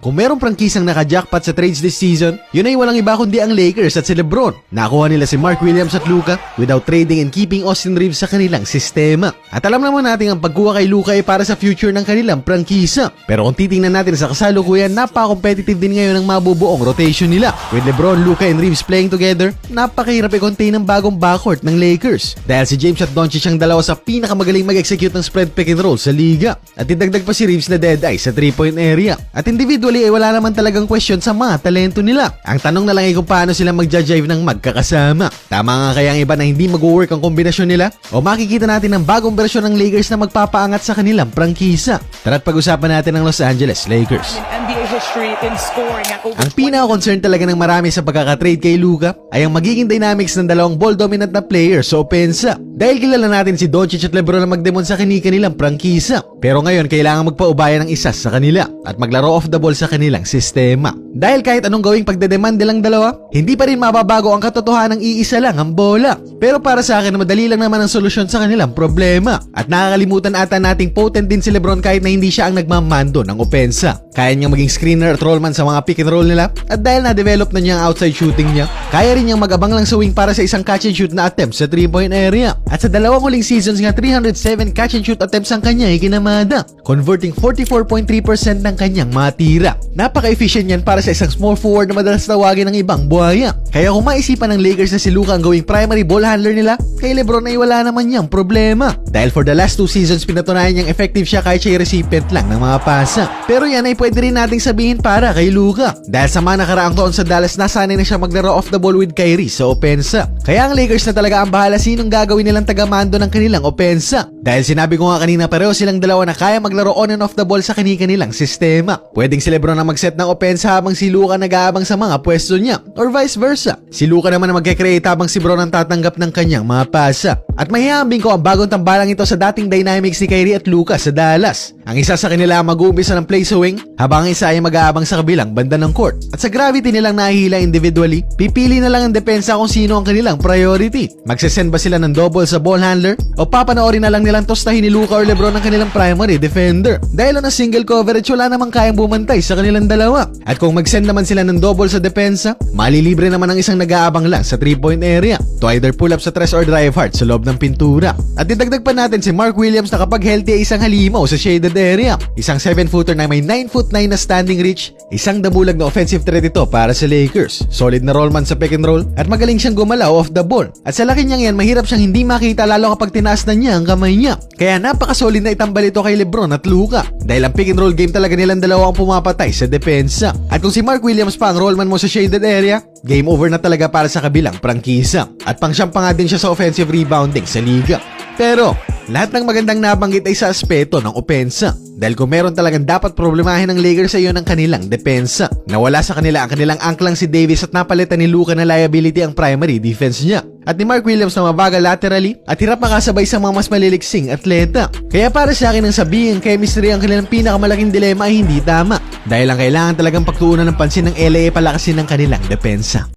Kung merong prangkisang naka-jackpot sa trades this season, yun ay walang iba kundi ang Lakers at si LeBron. Nakuha nila si Mark Williams at Luka without trading and keeping Austin Reeves sa kanilang sistema. At alam naman natin ang pagkuha kay Luka ay para sa future ng kanilang prangkisa. Pero kung titingnan natin sa kasalukuyan, napaka-competitive din ngayon ang mabubuong rotation nila. With LeBron, Luka and Reeves playing together, napakahirap i-contain ng bagong backcourt ng Lakers. Dahil si James at Doncic ang dalawa sa pinakamagaling mag-execute ng spread pick and roll sa liga. At idagdag pa si Reeves na dead eye sa 3-point area. At individually ay wala naman talagang question sa mga talento nila. Ang tanong na lang ay kung paano sila magja-jive ng magkakasama. Tama nga kaya ang iba na hindi mag-work ang kombinasyon nila? O makikita natin ang bagong bersyon ng Lakers na magpapaangat sa kanilang prangkisa? Tara't pag-usapan natin ang Los Angeles Lakers. Ang pinaka-concern talaga ng marami sa pagkakatrade kay Luka ay ang magiging dynamics ng dalawang ball-dominant na player sa opensa. Dahil kilala natin si Doncic at LeBron na magdemon sa kanilang prangkisa. Pero ngayon kailangan magpaubaya ng isa sa kanila at maglaro off the ball sa kanilang sistema. Dahil kahit anong gawing pagdedemand nilang dalawa, hindi pa rin mababago ang katotohanan ng iisa lang ang bola. Pero para sa akin, madali lang naman ang solusyon sa kanilang problema. At nakakalimutan ata nating potent din si LeBron kahit na hindi siya ang nagmamando ng opensa. Kaya niyang maging screener at rollman sa mga pick and roll nila at dahil na-develop na niya ang outside shooting niya, kaya rin niyang mag-abang lang sa wing para sa isang catch and shoot na attempt sa 3-point area. At sa dalawang huling seasons nga 307 catch and shoot attempts ang kanya ay kinamada, converting 44.3% ng kanyang mga tira. Napaka-efficient yan para sa isang small forward na madalas tawagin ng ibang buhaya. Kaya kung maisipan ng Lakers na si Luka ang gawing primary ball handler nila, kay LeBron ay wala naman niyang problema. Dahil for the last 2 seasons pinatunayan niyang effective siya kahit siya recipient lang ng mga pasa. Pero yan ay pwede rin nating sabihin para kay Luka. Dahil sa mga nakaraang taon sa Dallas, nasanay na siya maglaro off the ball with Kyrie sa opensa. Kaya ang Lakers na talaga ang bahala sinong gagawin nilang tagamando ng kanilang opensa. Dahil sinabi ko nga kanina pareho silang dalawa na kaya maglaro on and off the ball sa kanilang sistema. Pwedeng si LeBron na mag-set ng opensa habang si Luka nag-aabang sa mga pwesto niya or vice versa. Si Luka naman na mag-create habang si Bron ang tatanggap ng kanyang mga pasa. At mahihambing ko ang bagong tambalang ito sa dating dynamics ni Kyrie at Luka sa Dallas. Ang isa sa kanila mag-uumpisa ng play sa wing habang ang isa ay mag-aabang sa kabilang banda ng court. At sa gravity nilang nahihila individually, pipili na lang ang depensa kung sino ang kanilang priority. Magsesend ba sila ng double sa ball handler o papanoorin na lang nilang tostahin ni Luka or LeBron ang kanilang primary defender? Dahil on a single coverage wala namang kayang bumantay sa kanilang dalawa. At kung mag-send naman sila ng double sa depensa, malilibre naman ang isang nag-aabang lang sa 3-point area to either pull up sa tres or drive hard sa loob ng pintura. At didagdag pa natin si Mark Williams na kapag healthy ay isang halimaw sa shaded area. Isang 7-footer na may 9'9" na standing reach, isang damulag na offensive threat ito para sa Lakers. Solid na rollman sa pick and roll at magaling siyang gumalaw off the ball. At sa laki niyang yan, mahirap siyang hindi makita lalo kapag tinaas na niya ang kamay niya. Kaya napaka-solid na itambal ito kay LeBron at Luka. Dahil ang pick and roll game talaga nilang dalawa ang pumapatay sa depensa. At kung si Mark Williams pa ang rollman mo sa shaded area, game over na talaga para sa kabilang prangkisa. At pangsyam pa nga din siya sa offensive rebounding sa liga. Pero, lahat ng magandang nabanggit ay sa aspeto ng opensa. Dahil kung meron talagang dapat problemahin ng Lakers sa iyo ng kanilang depensa. Nawala sa kanila ang kanilang angklang si Davis at napalitan ni Luka na liability ang primary defense niya. At ni Mark Williams na mabagal laterally at hirap makasabay sa mga mas maliliksing atleta. Kaya para sa akin ang sabihin chemistry ang kanilang pinakamalaking dilema ay hindi tama. Dahil ang kailangan talagang pagtuunan ng pansin ng LA ay palakasin ng kanilang depensa.